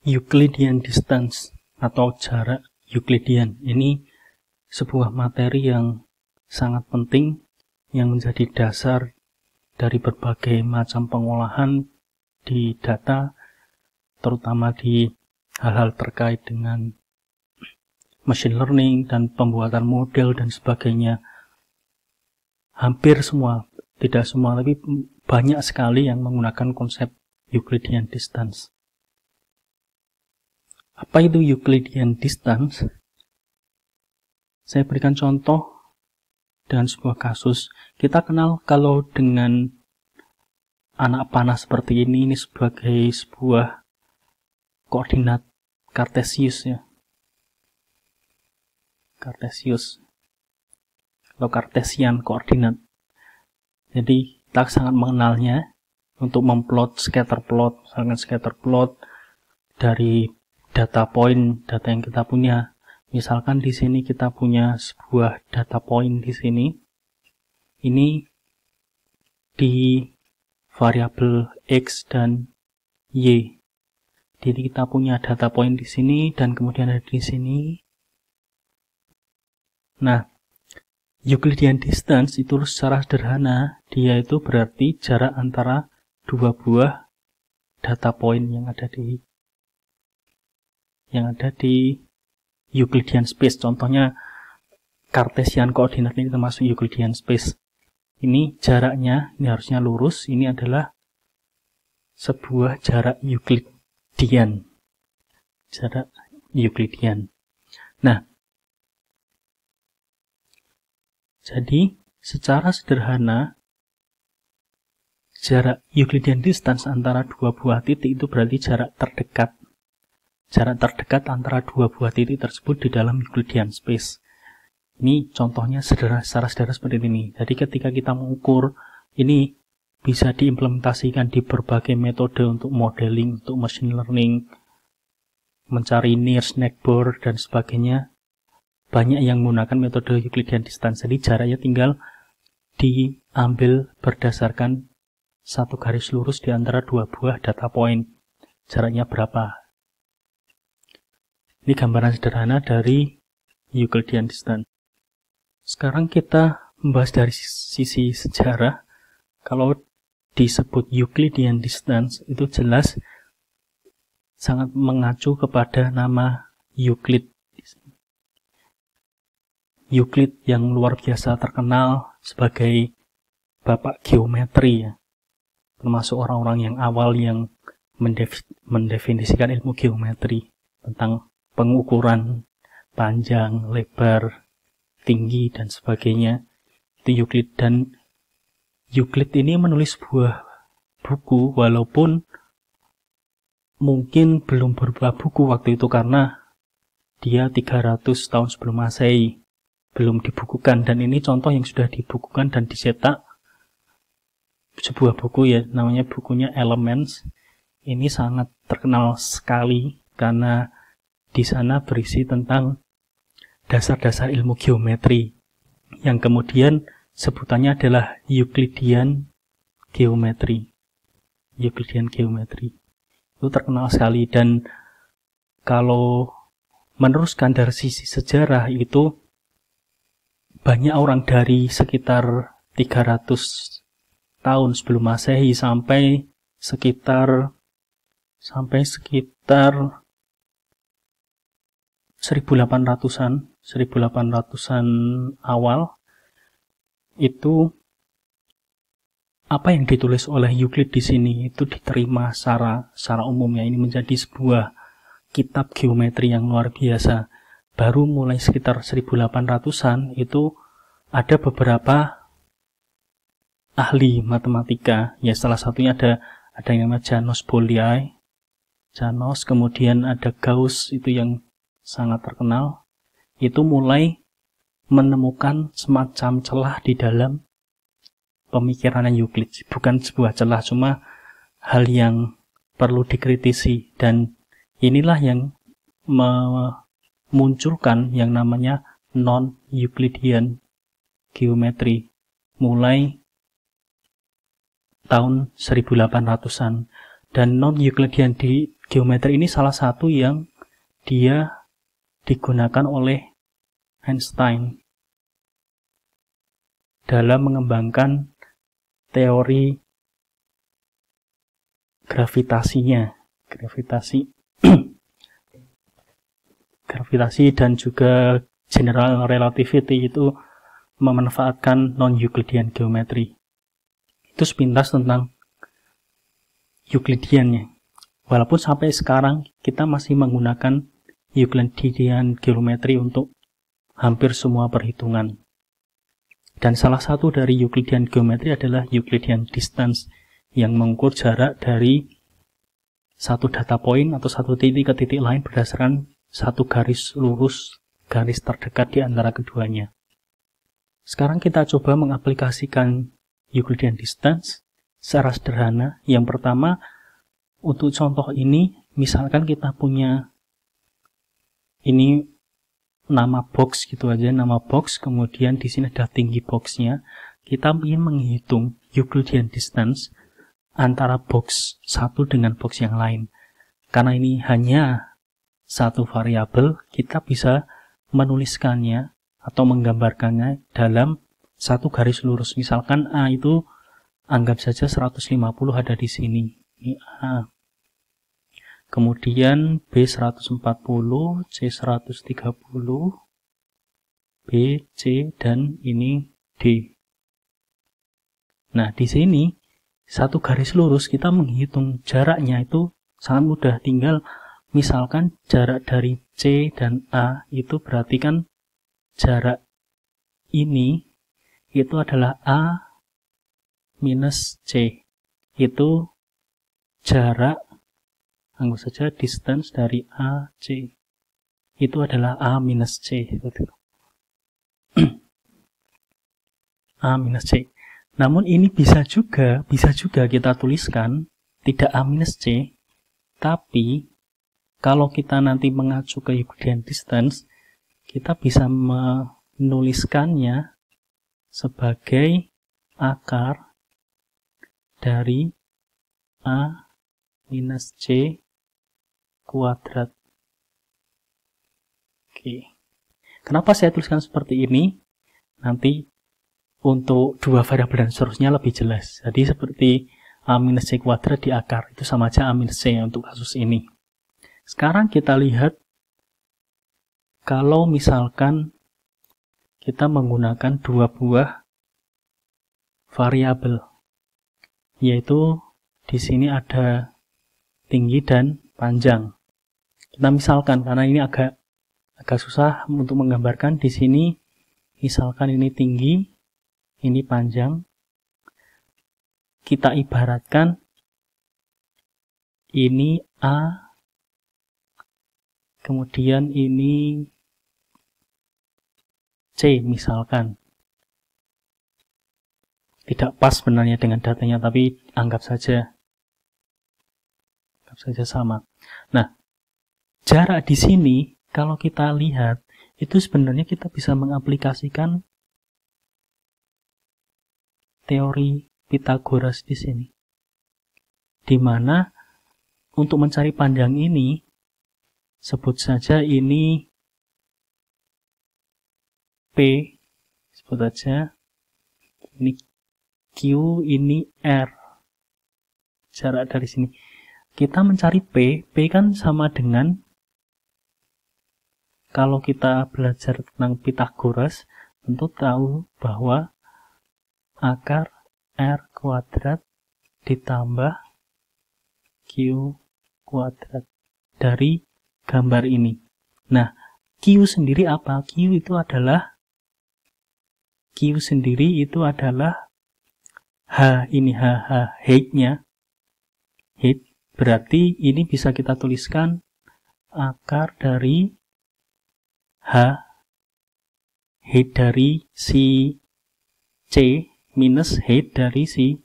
Euclidean distance atau jarak Euclidean. Ini sebuah materi yang sangat penting yang menjadi dasar dari berbagai macam pengolahan di data, terutama di hal-hal terkait dengan machine learning dan pembuatan model dan sebagainya. Hampir semua, tidak semua, tapi banyak sekali yang menggunakan konsep Euclidean distance. Apa itu Euclidean distance? Saya berikan contoh dengan sebuah kasus. Kita kenal kalau dengan anak panah seperti ini sebagai sebuah koordinat Cartesius ya. Cartesius atau Cartesian koordinat. Jadi kita sangat mengenalnya untuk memplot scatter plot, misalkan scatter plot dari data point, data yang kita punya. Misalkan di sini kita punya sebuah data point di sini. Ini di variabel X dan Y. Jadi kita punya data point di sini dan kemudian ada di sini. Nah, Euclidean distance itu secara sederhana, dia itu berarti jarak antara dua buah data point yang ada di Euclidean space. Contohnya Cartesian coordinate ini termasuk Euclidean space. Ini jaraknya, ini harusnya lurus, ini adalah sebuah jarak Euclidean. Jarak Euclidean. Nah, jadi secara sederhana jarak Euclidean distance antara dua buah titik itu berarti jarak terdekat. Jarak terdekat antara dua buah titik tersebut di dalam Euclidean space. Ini contohnya secara sederhana seperti ini. Jadi ketika kita mengukur, ini bisa diimplementasikan di berbagai metode untuk modeling, untuk machine learning, mencari nearest neighbor dan sebagainya. Banyak yang menggunakan metode Euclidean distance. Jadi jaraknya tinggal diambil berdasarkan satu garis lurus di antara dua buah data point. Jaraknya berapa? Ini gambaran sederhana dari Euclidean distance. Sekarang kita membahas dari sisi sejarah. Kalau disebut Euclidean distance itu jelas sangat mengacu kepada nama Euclid. Euclid yang luar biasa terkenal sebagai bapak geometri ya. Termasuk orang-orang yang awal yang mendefinisikan ilmu geometri tentang pengukuran panjang, lebar, tinggi dan sebagainya. Itu Euclid, dan Euclid ini menulis sebuah buku walaupun mungkin belum berupa buku waktu itu karena dia 300 tahun sebelum Masehi belum dibukukan, dan ini contoh yang sudah dibukukan dan dicetak, sebuah buku ya, namanya bukunya Elements. Ini sangat terkenal sekali karena di sana berisi tentang dasar-dasar ilmu geometri yang kemudian sebutannya adalah Euclidean geometri. Euclidean geometri itu terkenal sekali, dan kalau meneruskan dari sisi sejarah itu banyak orang dari sekitar 300 tahun sebelum Masehi sampai sekitar 1800-an awal itu apa yang ditulis oleh Euclid di sini itu diterima secara umumnya. Ini menjadi sebuah kitab geometri yang luar biasa. Baru mulai sekitar 1800-an itu ada beberapa ahli matematika, ya salah satunya ada yang namanya Janos Bolyai, kemudian ada Gauss itu yang sangat terkenal, itu mulai menemukan semacam celah di dalam pemikiran Euclid. Bukan sebuah celah, cuma hal yang perlu dikritisi, dan inilah yang munculkan yang namanya non-Euclidean geometri mulai tahun 1800-an. Dan non-Euclidean geometri ini salah satu yang dia digunakan oleh Einstein dalam mengembangkan teori gravitasi dan juga general relativity itu memanfaatkan non-Euclidean geometri. Itu sepintas tentang Euclidean-nya. Walaupun sampai sekarang kita masih menggunakan Euclidean geometri untuk hampir semua perhitungan. Dan salah satu dari Euclidean geometri adalah Euclidean distance yang mengukur jarak dari satu data point atau satu titik ke titik lain berdasarkan satu garis lurus, garis terdekat di antara keduanya. Sekarang kita coba mengaplikasikan Euclidean distance secara sederhana. Yang pertama, untuk contoh ini, misalkan kita punya ini nama box gitu aja, nama box, kemudian di sini ada tinggi boxnya. Kita ingin menghitung Euclidean distance antara box satu dengan box yang lain. Karena ini hanya satu variabel, kita bisa menuliskannya atau menggambarkannya dalam satu garis lurus. Misalkan A itu anggap saja 150 ada di sini. Ini A. Kemudian B 140, C 130, B, C, dan ini D. Nah, di sini satu garis lurus kita menghitung jaraknya itu sangat mudah. Tinggal misalkan jarak dari C dan A itu berarti kan jarak ini itu adalah A minus C. Itu jarak, anggap saja distance dari A, C. Itu adalah A minus C. A minus C. Namun ini bisa juga kita tuliskan tidak A minus C, tapi kalau kita nanti mengacu ke Euclidean distance, kita bisa menuliskannya sebagai akar dari A minus C kuadrat. Oke. Kenapa saya tuliskan seperti ini? Nanti untuk dua variabel dan seterusnya lebih jelas. Jadi seperti A minus C kuadrat di akar, itu sama aja A minus C untuk kasus ini. Sekarang kita lihat kalau misalkan kita menggunakan dua buah variabel, yaitu di sini ada tinggi dan panjang. Kita misalkan, karena ini agak susah untuk menggambarkan, di sini misalkan ini tinggi, ini panjang. Kita ibaratkan ini A, kemudian ini C misalkan. Tidak pas sebenarnya dengan datanya, tapi anggap saja sama. Nah, jarak di sini kalau kita lihat itu sebenarnya kita bisa mengaplikasikan teori Pythagoras di sini, di mana untuk mencari panjang ini, sebut saja ini P, sebut saja ini Q, ini R, jarak dari sini. Kita mencari P kan sama dengan, kalau kita belajar tentang Pythagoras, tentu tahu bahwa akar R kuadrat ditambah Q kuadrat dari gambar ini. Nah, Q sendiri apa? Q sendiri itu adalah H, ini H height-nya. Height berarti ini bisa kita tuliskan akar dari H, height dari si C minus height dari si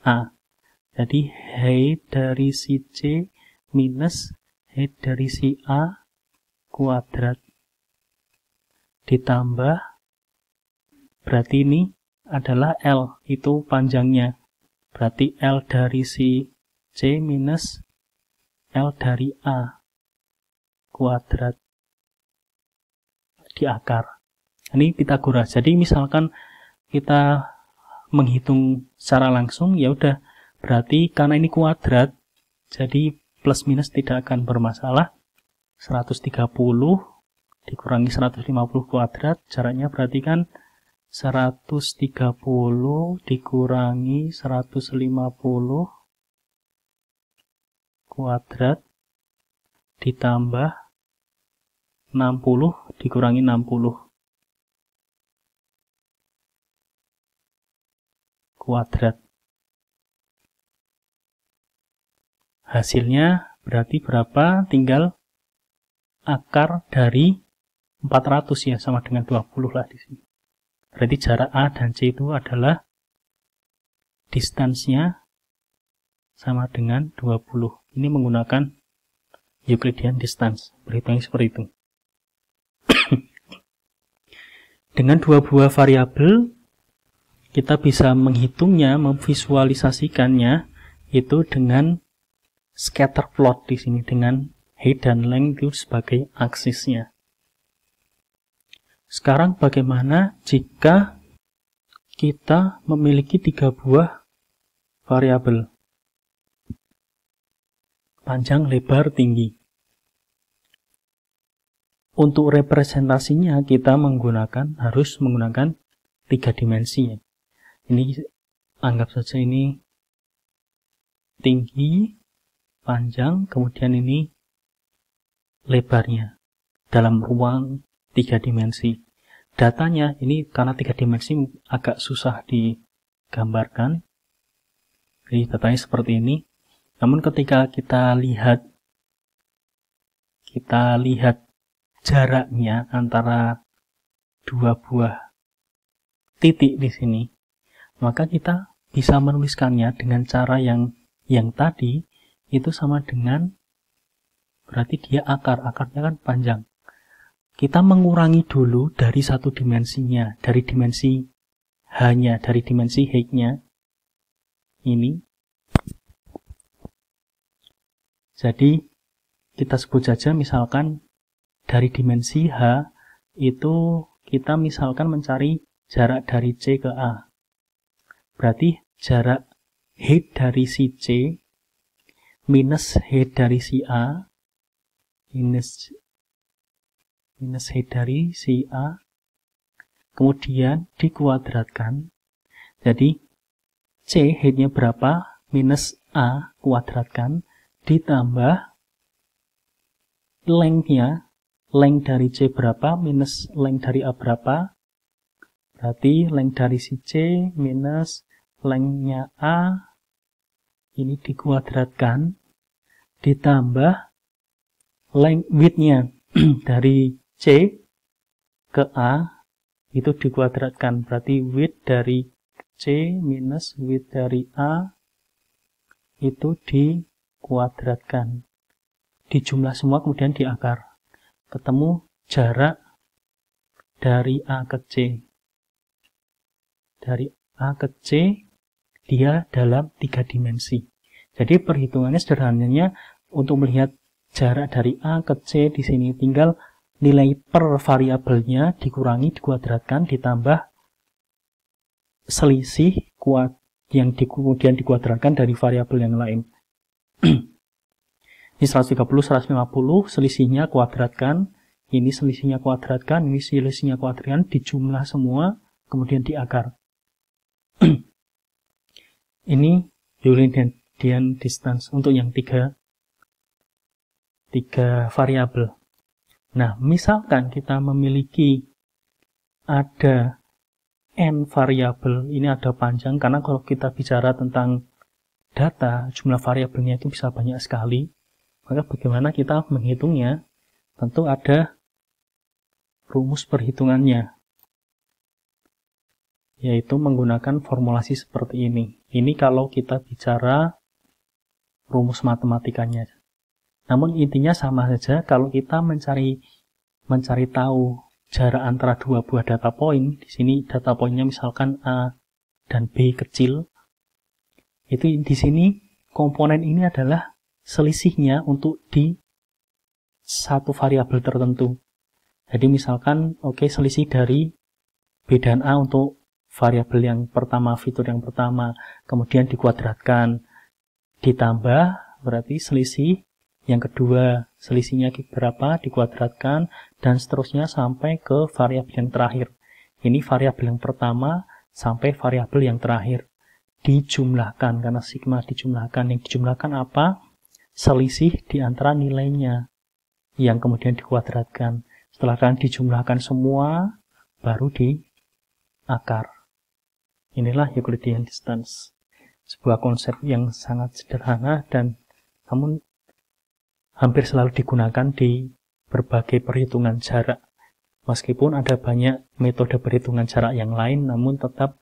A. Jadi height dari si C minus height dari si A kuadrat ditambah, berarti ini adalah L, itu panjangnya. Berarti L dari si C minus L dari A kuadrat di akar. Ini Pythagoras. Jadi misalkan kita menghitung secara langsung, ya udah, berarti karena ini kuadrat, jadi plus minus tidak akan bermasalah. 130 dikurangi 150 kuadrat, jaraknya berarti kan 130 dikurangi 150 kuadrat ditambah 60 dikurangi 60 kuadrat. Hasilnya berarti berapa? Tinggal akar dari 400 ya, sama dengan 20 lah di sini. Berarti jarak A dan C itu adalah distansnya sama dengan 20. Ini menggunakan Euclidean distance. Berhitungnya seperti itu. Dengan dua buah variabel, kita bisa menghitungnya, memvisualisasikannya itu dengan scatter plot di sini, dengan height dan length itu sebagai aksisnya. Sekarang bagaimana jika kita memiliki 3 buah variabel? Panjang, lebar, tinggi. Untuk representasinya kita harus menggunakan 3 dimensi. Ini anggap saja ini tinggi, panjang, kemudian ini lebarnya dalam ruang 3 dimensi. Datanya ini karena 3 dimensi agak susah digambarkan. Jadi datanya seperti ini. Namun ketika kita lihat jaraknya antara 2 buah titik di sini, maka kita bisa menuliskannya dengan cara yang tadi itu sama dengan, berarti dia akarnya kan panjang. Kita mengurangi dulu dari satu dimensinya, dari dimensi H-nya, dari dimensi height-nya ini. Jadi kita sebut saja misalkan dari dimensi H itu kita misalkan mencari jarak dari C ke A. Berarti jarak height dari si C minus height dari si A minus height dari si A, kemudian dikuadratkan. Jadi C height-nya berapa minus A kuadratkan ditambah length-nya, length dari C berapa minus length dari A berapa, berarti length dari si C minus length-nya A ini dikuadratkan ditambah length width-nya dari C ke A itu dikuadratkan, berarti width dari C minus width dari A itu dikuadratkan, dijumlah semua kemudian diakar, ketemu jarak dari A ke C. Dari A ke C dia dalam 3 dimensi. Jadi perhitungannya sederhananya untuk melihat jarak dari A ke C di sini tinggal nilai per variabelnya dikurangi, dikuadratkan, ditambah selisih yang kemudian dikuadratkan dari variabel yang lain. Ini 130, 150, selisihnya kuadratkan, ini selisihnya kuadratkan, ini selisihnya kuadratkan, dijumlah semua, kemudian diakar. Ini Euclidean distance untuk yang tiga variabel. Nah, misalkan kita memiliki ada n variabel, ini ada panjang, karena kalau kita bicara tentang data, jumlah variabelnya itu bisa banyak sekali. Maka bagaimana kita menghitungnya? Tentu ada rumus perhitungannya, yaitu menggunakan formulasi seperti ini. Ini kalau kita bicara rumus matematikanya. Namun intinya sama saja kalau kita mencari tahu jarak antara 2 buah data point. Di sini data pointnya misalkan A dan B kecil. Itu di sini komponen ini adalah selisihnya untuk di satu variabel tertentu. Jadi misalkan, selisih dari B dan A untuk variabel yang pertama, fitur yang pertama, kemudian dikuadratkan, ditambah, berarti selisih yang kedua, selisihnya berapa, dikuadratkan, dan seterusnya sampai ke variabel yang terakhir. Ini variabel yang pertama sampai variabel yang terakhir. Dijumlahkan, karena sigma dijumlahkan. Yang dijumlahkan apa? Selisih di antara nilainya, yang kemudian dikuadratkan. Setelah kan dijumlahkan semua, baru di akar. Inilah Euclidean distance. Sebuah konsep yang sangat sederhana dan namun hampir selalu digunakan di berbagai perhitungan jarak. Meskipun ada banyak metode perhitungan jarak yang lain, namun tetap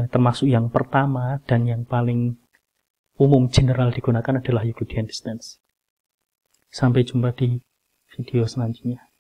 termasuk yang pertama dan yang paling umum general digunakan adalah Euclidean distance. Sampai jumpa di video selanjutnya.